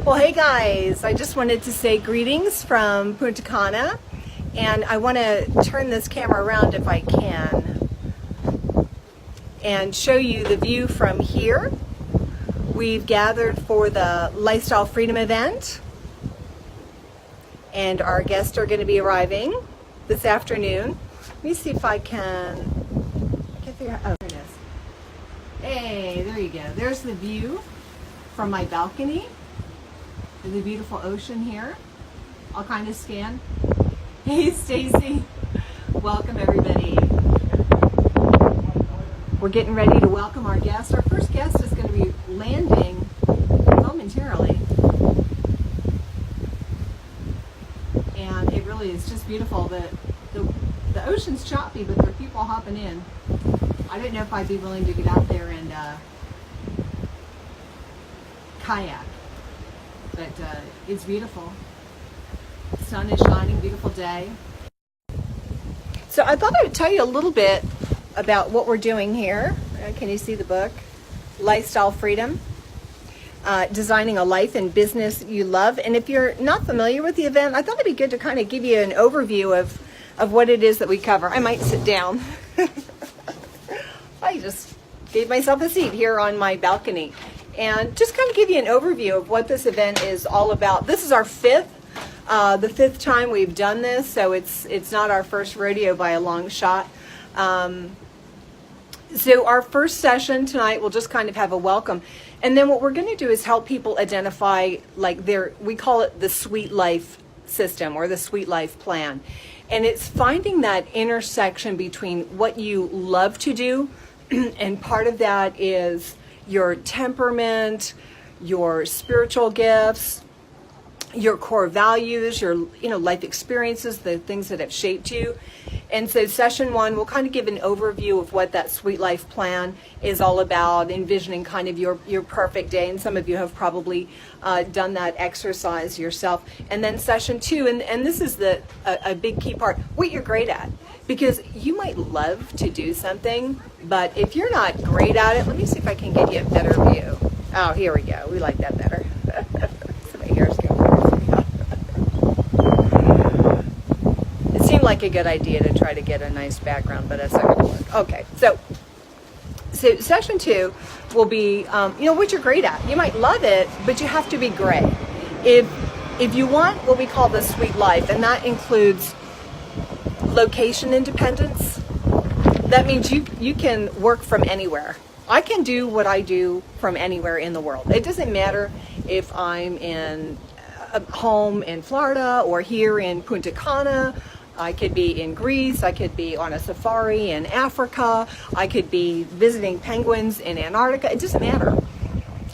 Well, hey guys, I just wanted to say greetings from Punta Cana, and I want to turn this camera around if I can and show you the view from here. We've gathered for the Lifestyle Freedom event, and our guests are going to be arriving this afternoon. Let me see if I can figure out. Oh, there it is. Hey, there you go. There's the view from my balcony. The beautiful ocean here. I'll kind of scan. Hey, Stacy. Welcome, everybody. We're getting ready to welcome our guest. Our first guest is going to be landing momentarily. And it really is just beautiful. The ocean's choppy, but there are people hopping in. I didn't know if I'd be willing to get out there and kayak. But it's beautiful. The sun is shining, beautiful day. So I thought I would tell you a little bit about what we're doing here. Can you see the book? Lifestyle Freedom. Designing a life and business you love. And if you're not familiar with the event, I thought it'd be good to kind of give you an overview of what it is that we cover. I might sit down. I just gave myself a seat here on my balcony. And just kind of give you an overview of what this event is all about. This is the fifth time we've done this, so it's not our first rodeo by a long shot. So our first session tonight, we'll just kind of have a welcome. And then what we're going to do is help people identify, we call it the Sweet Life system or the Sweet Life plan. And it's finding that intersection between what you love to do, and part of that is your temperament, your spiritual gifts, your core values, your life experiences, the things that have shaped you. And so session one, we'll kind of give an overview of what that Sweet Life plan is all about, envisioning kind of your perfect day. And some of you have probably done that exercise yourself. And then session two, and this is a big key part, what you're great at. Because you might love to do something, but if you're not great at it, let me see if I can get you a better view. Oh, here we go. We like that better. So my hair's going. It seemed like a good idea to try to get a nice background, but that's not going to work. Okay, so session two will be, what you're great at. You might love it, but you have to be great. If you want what we call the Sweet Life, and that includes location independence, that means you can work from anywhere. I can do what I do from anywhere in the world. It doesn't matter if I'm in a home in Florida or here in Punta Cana. I could be in Greece. I could be on a safari in Africa. I could be visiting penguins in Antarctica. It doesn't matter.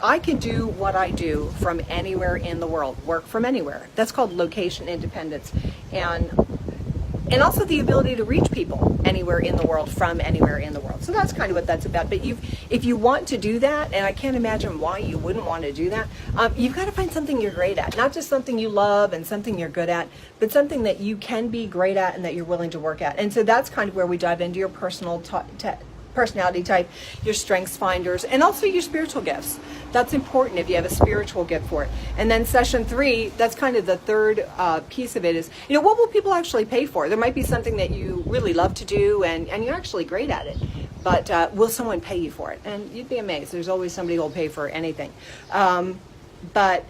I can do what I do from anywhere in the world, work from anywhere. That's called location independence. And also the ability to reach people anywhere in the world from anywhere in the world. So that's kind of what that's about. But if you want to do that, and I can't imagine why you wouldn't want to do that, you've got to find something you're great at. Not just something you love and something you're good at, but something that you can be great at and that you're willing to work at. And so that's kind of where we dive into your personality type, your strengths finders, and also your spiritual gifts. That's important if you have a spiritual gift for it. And then session three, that's kind of the third piece of it is, what will people actually pay for? There might be something that you really love to do and you're actually great at it, but will someone pay you for it? And you'd be amazed. There's always somebody who will pay for anything. But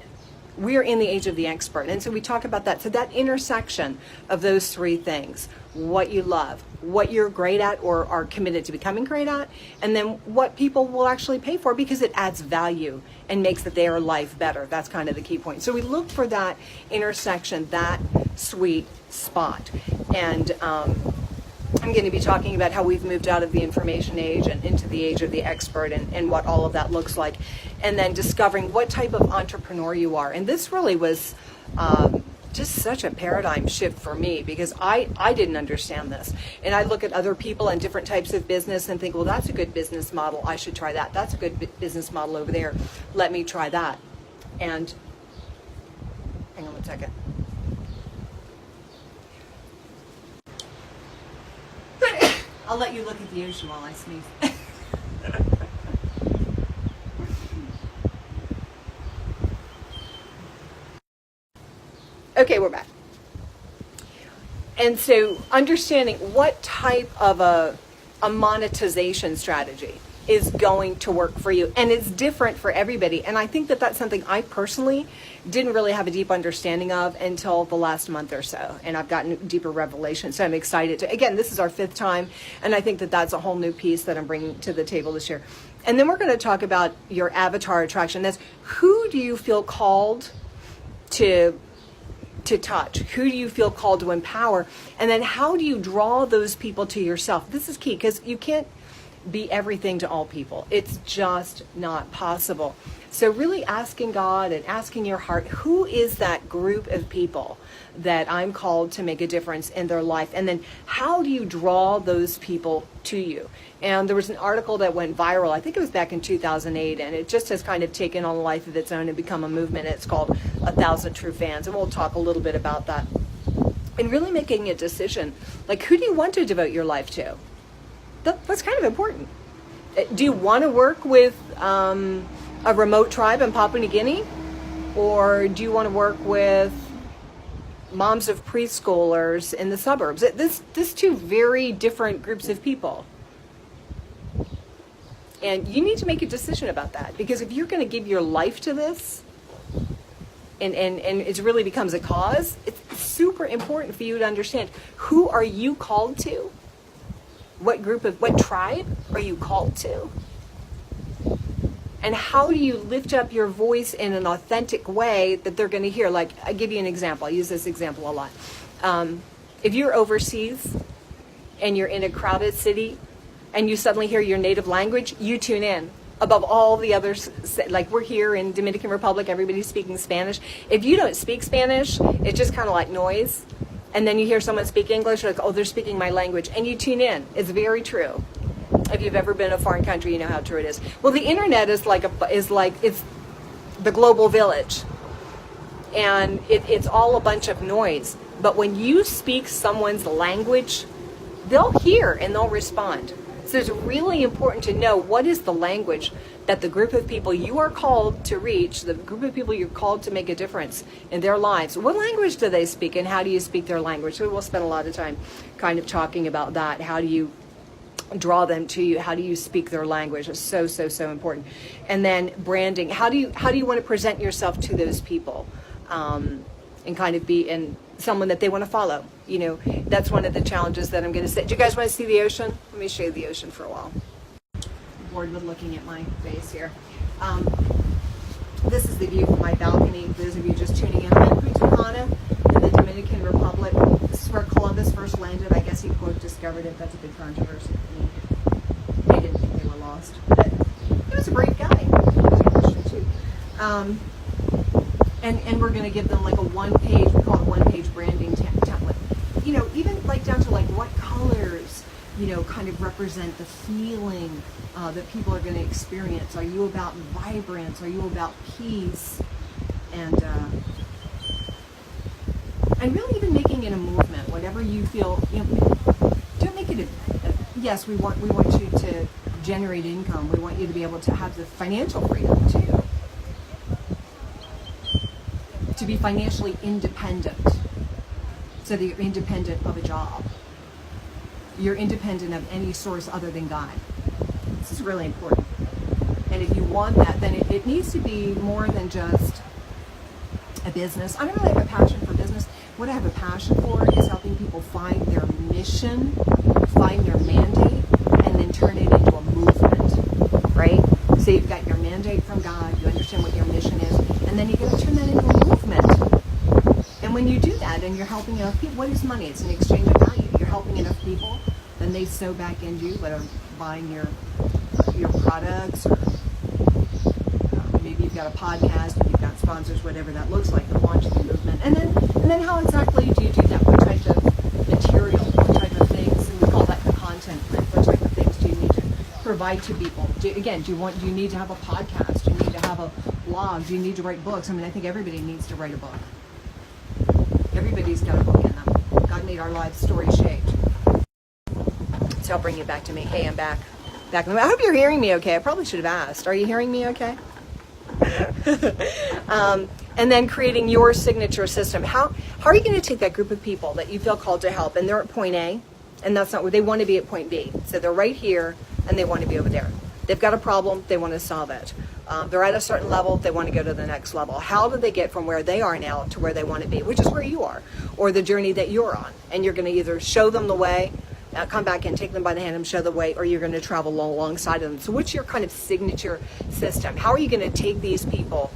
we're in the age of the expert. And so we talk about that. So that intersection of those three things, what you love, what you're great at or are committed to becoming great at, and then what people will actually pay for because it adds value and makes their life better. That's kind of the key point. So we look for that intersection, that sweet spot. And I'm going to be talking about how we've moved out of the information age and into the age of the expert and what all of that looks like. And then discovering what type of entrepreneur you are. And this really was just such a paradigm shift for me because I didn't understand this. And I look at other people and different types of business and think, well, that's a good business model. I should try that. That's a good business model over there. Let me try that. And hang on one second. I'll let you look at the ocean while I sneeze. Okay, we're back. And so understanding what type of a monetization strategy is going to work for you. And it's different for everybody. And I think that that's something I personally didn't really have a deep understanding of until the last month or so. And I've gotten deeper revelation. So I'm excited to, again, this is our 5th time. And I think that that's a whole new piece that I'm bringing to the table this year. And then we're going to talk about your avatar attraction. That's who do you feel called to touch? Who do you feel called to empower? And then how do you draw those people to yourself? This is key because you can't be everything to all people. It's just not possible. So really asking God and asking your heart, who is that group of people that I'm called to make a difference in their life? And then how do you draw those people to you? And there was an article that went viral, I think it was back in 2008, and it just has kind of taken on a life of its own and become a movement. It's called 1,000 True Fans, and we'll talk a little bit about that. And really making a decision, like who do you want to devote your life to? That's kind of important. Do you want to work with a remote tribe in Papua New Guinea? Or do you want to work with moms of preschoolers in the suburbs? This two very different groups of people. And you need to make a decision about that. Because if you're going to give your life to this, and it really becomes a cause, it's super important for you to understand, who are you called to? What tribe are you called to? And how do you lift up your voice in an authentic way that they're going to hear? Like, I give you an example. I use this example a lot. If you're overseas and you're in a crowded city and you suddenly hear your native language, you tune in above all the others. Like we're here in Dominican Republic, everybody's speaking Spanish. If you don't speak Spanish, it's just kind of like noise. And then you hear someone speak English, like, oh, they're speaking my language. And you tune in. It's very true. If you've ever been in a foreign country, you know how true it is. Well, the internet is it's the global village. And it's all a bunch of noise. But when you speak someone's language, they'll hear and they'll respond. So it's really important to know what is the language that the group of people you are called to reach, the group of people you're called to make a difference in their lives. What language do they speak, and how do you speak their language? So we'll spend a lot of time kind of talking about that. How do you draw them to you? How do you speak their language? It's so important. And then branding. How do you want to present yourself to those people, and kind of be in someone that they want to follow? You know, that's one of the challenges that I'm going to say. Do you guys want to see the ocean? Let me show you the ocean for a while. I'm bored with looking at my face here. This is the view from my balcony. Those of you just tuning in, I'm in Punta Cana in the Dominican Republic. This is where Columbus first landed. I guess he quote discovered it. That's a big controversy. They didn't think they were lost, but he was a brave guy. He was a Christian too. And we're going to give them like a one-page, we call it one-page branding template. You know, even like down to like what colors, you know, kind of represent the feeling that people are going to experience. Are you about vibrance? Are you about peace? And really even making it a movement, whatever you feel. You know, don't make it yes, we want you to generate income. We want you to be able to have the financial freedom too. To be financially independent, so that you're independent of a job. You're independent of any source other than God. This is really important. And if you want that, then it needs to be more than just a business. I don't really have a passion for business. What I have a passion for is helping people find their mission, find their mandate, and then turn it into a movement, right? So you've got your mandate from God, you understand what your mission is, and then you got to turn that into a movement. And when you do that and you're helping enough people, what is money? It's an exchange of value. You're helping enough people, then they sow back into you, whether buying your products, or maybe you've got a podcast, or you've got sponsors, whatever that looks like, to launch the movement. And then how exactly do you do that? What type of material, what type of things, and we call that the content plan. What type of things do you need to provide to people? Do you need to have a podcast? Do you need to have a blog? Do you need to write books? I mean, I think everybody needs to write a book. Everybody's got a book in them. God made our lives story-shaped. So I'll bring you back to me. Hey, I'm back. I hope you're hearing me okay. I probably should have asked. Are you hearing me okay? And then creating your signature system. How are you going to take that group of people that you feel called to help, and they're at point A, and that's not where they want to be at point B. So they're right here, and they want to be over there. They've got a problem, they want to solve it. They're at a certain level, they want to go to the next level. How do they get from where they are now to where they want to be, which is where you are, or the journey that you're on? And you're going to either show them the way, come back and take them by the hand and show the way, or you're going to travel alongside of them. So what's your kind of signature system? How are you going to take these people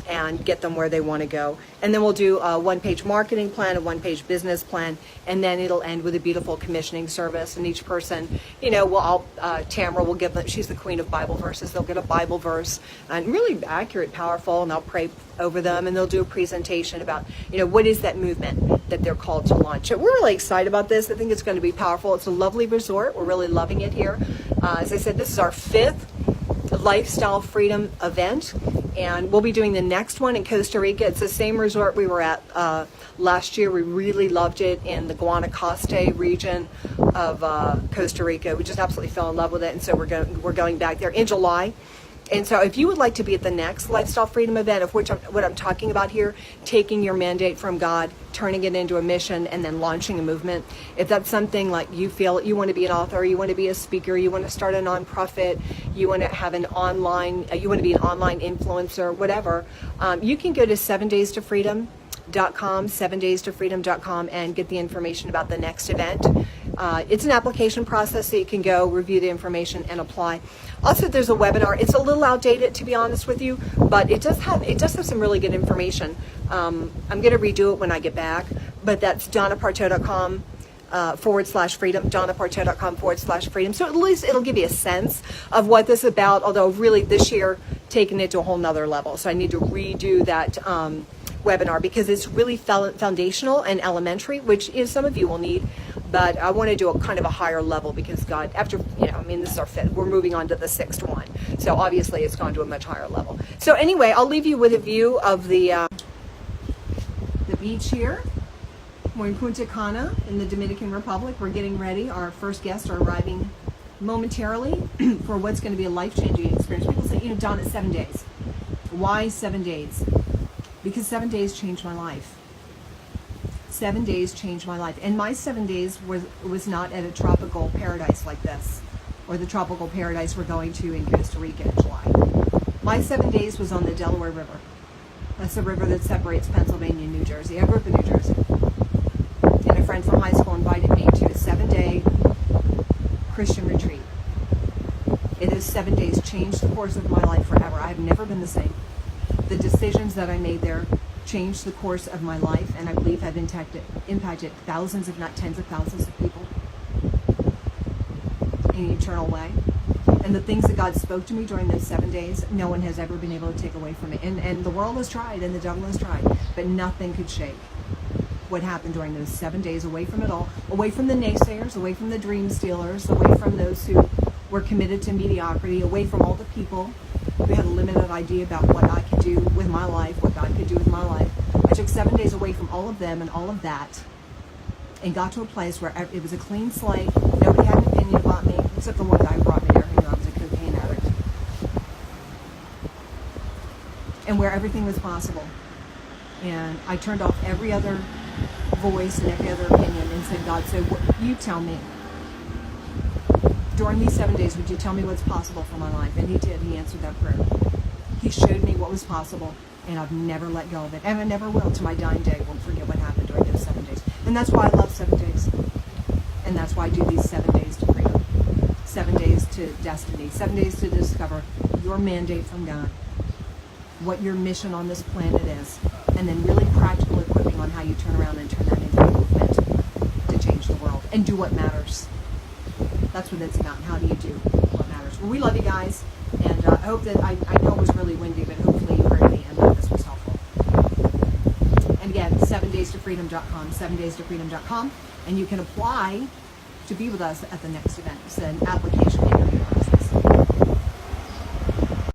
and get them where they want to go? And then we'll do a one-page marketing plan, a one-page business plan, and then it'll end with a beautiful commissioning service. And each person, Tamara will give them, she's the queen of Bible verses, they'll get a Bible verse, and really accurate, powerful, and I'll pray over them, and they'll do a presentation about, what is that movement that they're called to launch. So we're really excited about this. I think it's going to be powerful. It's a lovely resort. We're really loving it here. As I said, this is our 5th Lifestyle Freedom event, and we'll be doing the next one in Costa Rica. It's the same resort we were at last year. We really loved it in the Guanacaste region of Costa Rica. We just absolutely fell in love with it, and so we're going back there in July. And so if you would like to be at the next Lifestyle Freedom event, of which what I'm talking about here, taking your mandate from God, turning it into a mission, and then launching a movement, if that's something like you feel you want to be an author, you want to be a speaker, you want to start a nonprofit, you want to have an online, you want to be an online influencer, whatever, you can go to 7daystofreedom.com, 7daystofreedom.com, and get the information about the next event. It's an application process, so you can go review the information and apply. Also, there's a webinar. It's a little outdated, to be honest with you, but it does have some really good information. I'm going to redo it when I get back, but that's donnapartow.com /freedom, donnapartow.com /freedom. So at least it'll give you a sense of what this is about, although really this year taking it to a whole nother level. So I need to redo that webinar because it's really foundational and elementary, which is some of you will need, but I want to do a kind of a higher level because God, after, this is our 5th, we're moving on to the 6th one. So obviously it's gone to a much higher level. So anyway, I'll leave you with a view of the beach here. We're in Punta Cana in the Dominican Republic. We're getting ready. Our first guests are arriving momentarily for what's going to be a life-changing experience. People say, Donna, it's 7 days. Why 7 days? Because 7 days changed my life. 7 days changed my life. And my 7 days was not at a tropical paradise like this, or the tropical paradise we're going to in Costa Rica in July. My 7 days was on the Delaware River. That's the river that separates Pennsylvania and New Jersey. I grew up in New Jersey. And a friend from high school invited me to a 7-day Christian retreat. It is 7 days, changed the course of my life forever. I have never been the same. The decisions that I made there changed the course of my life, and I believe have impacted thousands, if not tens of thousands of people in an eternal way. And the things that God spoke to me during those 7 days, no one has ever been able to take away from me. And the world has tried, and the devil has tried, but nothing could shake what happened during those 7 days, away from it all, away from the naysayers, away from the dream stealers, away from those who were committed to mediocrity, away from all the people who had a limited idea about what I could do with my life, what God could do with my life. I took 7 days away from all of them and all of that, and got to a place where it was a clean slate. Nobody had an opinion about me, except the one guy who brought me there who knew I was a cocaine addict. And where everything was possible. And I turned off every other voice and every other opinion and said, God, so you tell me. During these 7 days, would you tell me what's possible for my life? And he did. He answered that prayer. He showed me what was possible, and I've never let go of it. And I never will. To my dying day, won't forget what happened during those 7 days. And that's why I love 7 days. And that's why I do these 7 days to freedom. 7 days to destiny. 7 days to discover your mandate from God. What your mission on this planet is. And then really practical equipping on how you turn around and turn that into a movement to change the world. And do what matters. That's what it's about. How do you do what matters? Well, we love you guys, and I hope that, I know it was really windy, but hopefully you heard me and that this was helpful. And again, 7daystofreedom.com, 7daystofreedom.com, and you can apply to be with us at the next event. It's an application interview process.